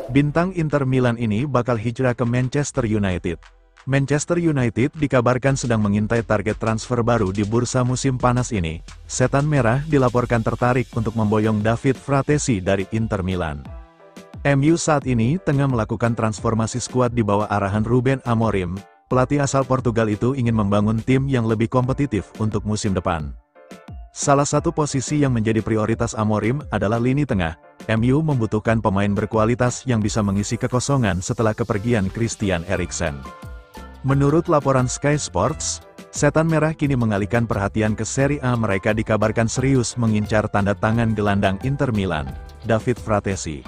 Bintang Inter Milan ini bakal hijrah ke Manchester United. Manchester United dikabarkan sedang mengintai target transfer baru di bursa musim panas ini. Setan Merah dilaporkan tertarik untuk memboyong David Fratesi dari Inter Milan. MU saat ini tengah melakukan transformasi skuad di bawah arahan Ruben Amorim. Pelatih asal Portugal itu ingin membangun tim yang lebih kompetitif untuk musim depan. Salah satu posisi yang menjadi prioritas Amorim adalah lini tengah. MU membutuhkan pemain berkualitas yang bisa mengisi kekosongan setelah kepergian Christian Eriksen. Menurut laporan Sky Sports, Setan Merah kini mengalihkan perhatian ke Serie A. Mereka dikabarkan serius mengincar tanda tangan gelandang Inter Milan, David Fratesi.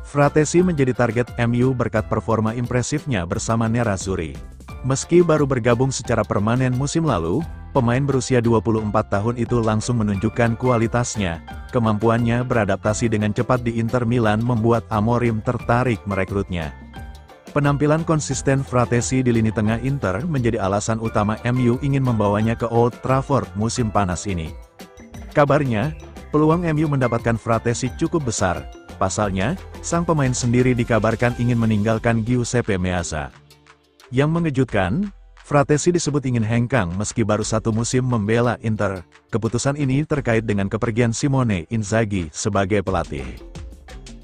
Fratesi menjadi target MU berkat performa impresifnya bersama Nerazzurri. Meski baru bergabung secara permanen musim lalu, pemain berusia 24 tahun itu langsung menunjukkan kualitasnya. Kemampuannya beradaptasi dengan cepat di Inter Milan membuat Amorim tertarik merekrutnya. Penampilan konsisten Fratesi di lini tengah Inter menjadi alasan utama MU ingin membawanya ke Old Trafford musim panas ini. Kabarnya, peluang MU mendapatkan Fratesi cukup besar. Pasalnya, sang pemain sendiri dikabarkan ingin meninggalkan Giuseppe Meazza. Yang mengejutkan, Fratesi disebut ingin hengkang meski baru satu musim membela Inter. Keputusan ini terkait dengan kepergian Simone Inzaghi sebagai pelatih.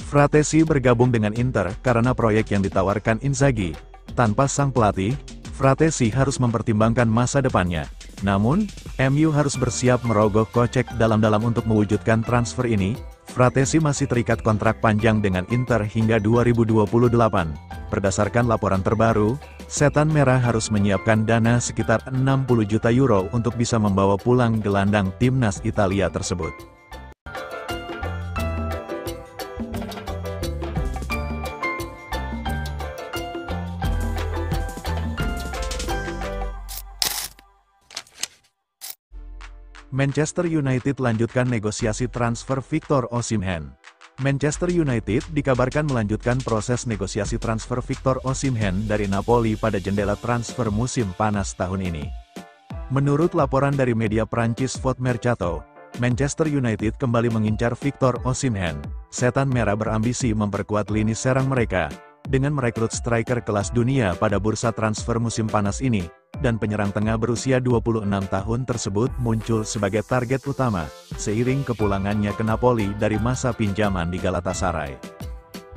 Fratesi bergabung dengan Inter karena proyek yang ditawarkan Inzaghi. Tanpa sang pelatih, Fratesi harus mempertimbangkan masa depannya. Namun, MU harus bersiap merogoh kocek dalam-dalam untuk mewujudkan transfer ini. Fratesi masih terikat kontrak panjang dengan Inter hingga 2028. Berdasarkan laporan terbaru, Setan Merah harus menyiapkan dana sekitar 60 juta euro untuk bisa membawa pulang gelandang timnas Italia tersebut. Manchester United lanjutkan negosiasi transfer Victor Osimhen. Manchester United dikabarkan melanjutkan proses negosiasi transfer Victor Osimhen dari Napoli pada jendela transfer musim panas tahun ini. Menurut laporan dari media Prancis Foot Mercato, Manchester United kembali mengincar Victor Osimhen. Setan Merah berambisi memperkuat lini serang mereka dengan merekrut striker kelas dunia pada bursa transfer musim panas ini. Dan penyerang tengah berusia 26 tahun tersebut muncul sebagai target utama, seiring kepulangannya ke Napoli dari masa pinjaman di Galatasaray.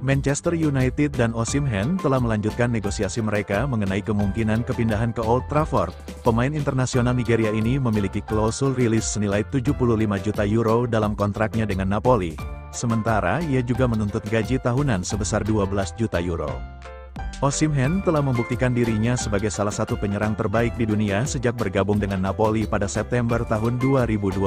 Manchester United dan Osimhen telah melanjutkan negosiasi mereka mengenai kemungkinan kepindahan ke Old Trafford. Pemain internasional Nigeria ini memiliki klausul rilis senilai 75 juta euro dalam kontraknya dengan Napoli. Sementara ia juga menuntut gaji tahunan sebesar 12 juta euro. Osimhen telah membuktikan dirinya sebagai salah satu penyerang terbaik di dunia sejak bergabung dengan Napoli pada September tahun 2020.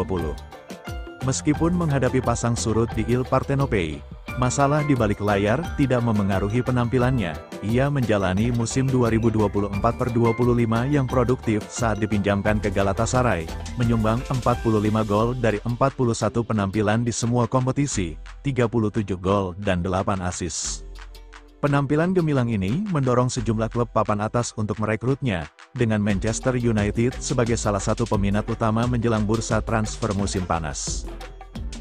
Meskipun menghadapi pasang surut di Il Partenopei, masalah di balik layar tidak memengaruhi penampilannya. Ia menjalani musim 2024/25 yang produktif saat dipinjamkan ke Galatasaray, menyumbang 45 gol dari 41 penampilan di semua kompetisi, 37 gol dan 8 assist. Penampilan gemilang ini mendorong sejumlah klub papan atas untuk merekrutnya, dengan Manchester United sebagai salah satu peminat utama menjelang bursa transfer musim panas.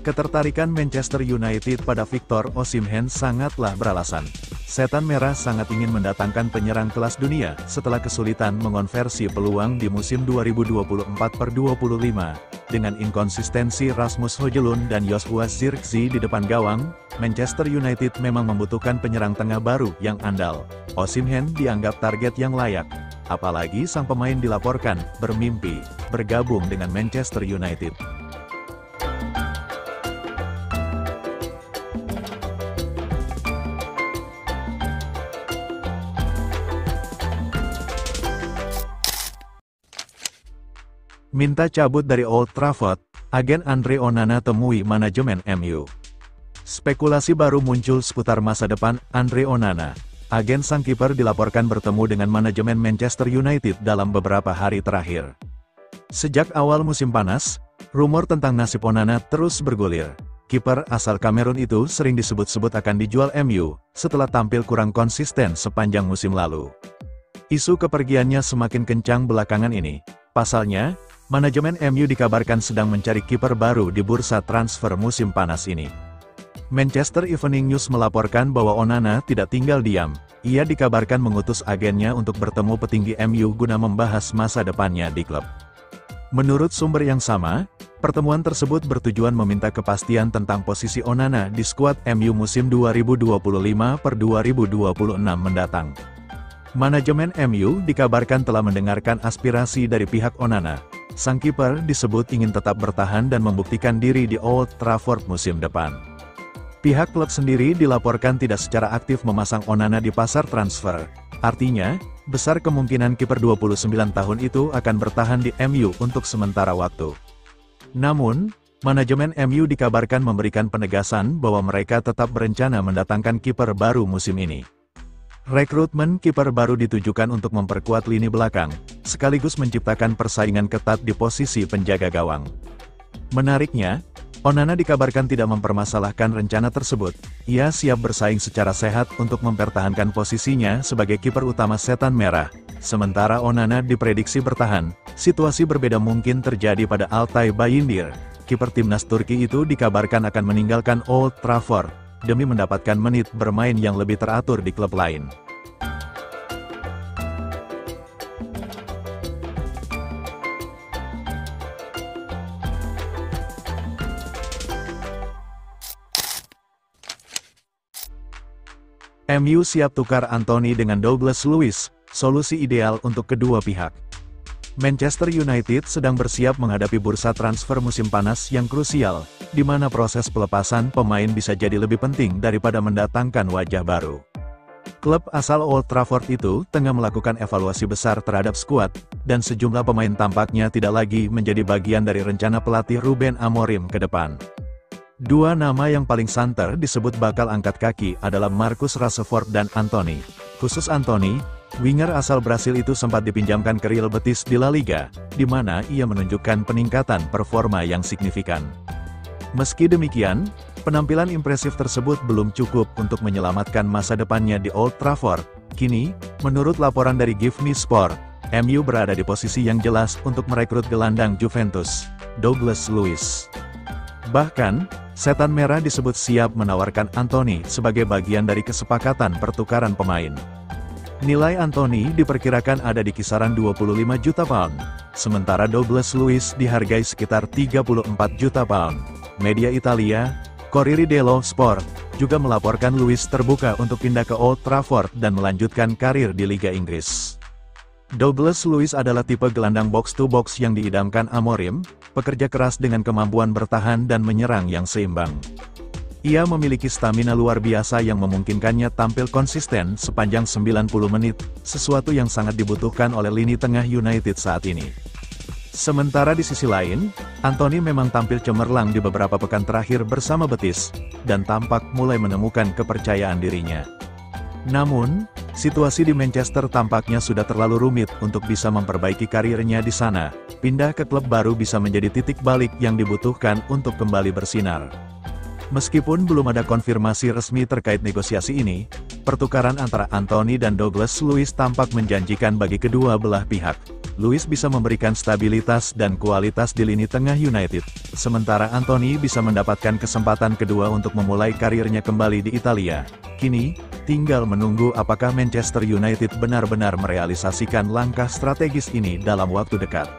Ketertarikan Manchester United pada Victor Osimhen sangatlah beralasan. Setan Merah sangat ingin mendatangkan penyerang kelas dunia setelah kesulitan mengonversi peluang di musim 2024/25. Dengan inkonsistensi Rasmus Højlund dan Joshua Zirkzee di depan gawang, Manchester United memang membutuhkan penyerang tengah baru yang andal. Osimhen dianggap target yang layak. Apalagi sang pemain dilaporkan bermimpi bergabung dengan Manchester United. Minta cabut dari Old Trafford, agen Andre Onana temui manajemen MU. Spekulasi baru muncul seputar masa depan Andre Onana. Agen sang kiper dilaporkan bertemu dengan manajemen Manchester United dalam beberapa hari terakhir. Sejak awal musim panas, rumor tentang nasib Onana terus bergulir. Kiper asal Kamerun itu sering disebut-sebut akan dijual MU, setelah tampil kurang konsisten sepanjang musim lalu. Isu kepergiannya semakin kencang belakangan ini. Pasalnya, manajemen MU dikabarkan sedang mencari kiper baru di bursa transfer musim panas ini. Manchester Evening News melaporkan bahwa Onana tidak tinggal diam. Ia dikabarkan mengutus agennya untuk bertemu petinggi MU guna membahas masa depannya di klub. Menurut sumber yang sama, pertemuan tersebut bertujuan meminta kepastian tentang posisi Onana di skuad MU musim 2025-2026 mendatang. Manajemen MU dikabarkan telah mendengarkan aspirasi dari pihak Onana. Sang kiper disebut ingin tetap bertahan dan membuktikan diri di Old Trafford musim depan. Pihak klub sendiri dilaporkan tidak secara aktif memasang Onana di pasar transfer. Artinya, besar kemungkinan kiper 29 tahun itu akan bertahan di MU untuk sementara waktu. Namun, manajemen MU dikabarkan memberikan penegasan bahwa mereka tetap berencana mendatangkan kiper baru musim ini. Rekrutmen kiper baru ditujukan untuk memperkuat lini belakang, sekaligus menciptakan persaingan ketat di posisi penjaga gawang. Menariknya, Onana dikabarkan tidak mempermasalahkan rencana tersebut. Ia siap bersaing secara sehat untuk mempertahankan posisinya sebagai kiper utama Setan Merah. Sementara Onana diprediksi bertahan, situasi berbeda mungkin terjadi pada Altay Bayindir. Kiper timnas Turki itu dikabarkan akan meninggalkan Old Trafford demi mendapatkan menit bermain yang lebih teratur di klub lain. MU siap tukar Anthony dengan Douglas Luiz, solusi ideal untuk kedua pihak. Manchester United sedang bersiap menghadapi bursa transfer musim panas yang krusial, di mana proses pelepasan pemain bisa jadi lebih penting daripada mendatangkan wajah baru. Klub asal Old Trafford itu tengah melakukan evaluasi besar terhadap skuad, dan sejumlah pemain tampaknya tidak lagi menjadi bagian dari rencana pelatih Ruben Amorim ke depan. Dua nama yang paling santer disebut bakal angkat kaki adalah Marcus Rashford dan Anthony. Khusus Anthony, winger asal Brasil itu sempat dipinjamkan ke Real Betis di La Liga, di mana ia menunjukkan peningkatan performa yang signifikan. Meski demikian, penampilan impresif tersebut belum cukup untuk menyelamatkan masa depannya di Old Trafford. Kini, menurut laporan dari Give Me Sport, MU berada di posisi yang jelas untuk merekrut gelandang Juventus, Douglas Luiz. Bahkan, Setan Merah disebut siap menawarkan Anthony sebagai bagian dari kesepakatan pertukaran pemain. Nilai Anthony diperkirakan ada di kisaran 25 juta pound, sementara Douglas Luiz dihargai sekitar 34 juta pound. Media Italia, Corriere dello Sport, juga melaporkan Luiz terbuka untuk pindah ke Old Trafford dan melanjutkan karir di Liga Inggris. Douglas Luiz adalah tipe gelandang box-to-box yang diidamkan Amorim, pekerja keras dengan kemampuan bertahan dan menyerang yang seimbang. Ia memiliki stamina luar biasa yang memungkinkannya tampil konsisten sepanjang 90 menit, sesuatu yang sangat dibutuhkan oleh lini tengah United saat ini. Sementara di sisi lain, Anthony memang tampil cemerlang di beberapa pekan terakhir bersama Betis, dan tampak mulai menemukan kepercayaan dirinya. Namun, situasi di Manchester tampaknya sudah terlalu rumit untuk bisa memperbaiki karirnya di sana. Pindah ke klub baru bisa menjadi titik balik yang dibutuhkan untuk kembali bersinar. Meskipun belum ada konfirmasi resmi terkait negosiasi ini, pertukaran antara Anthony dan Douglas Luiz tampak menjanjikan bagi kedua belah pihak. Luiz bisa memberikan stabilitas dan kualitas di lini tengah United, sementara Anthony bisa mendapatkan kesempatan kedua untuk memulai karirnya kembali di Italia. Kini, tinggal menunggu apakah Manchester United benar-benar merealisasikan langkah strategis ini dalam waktu dekat.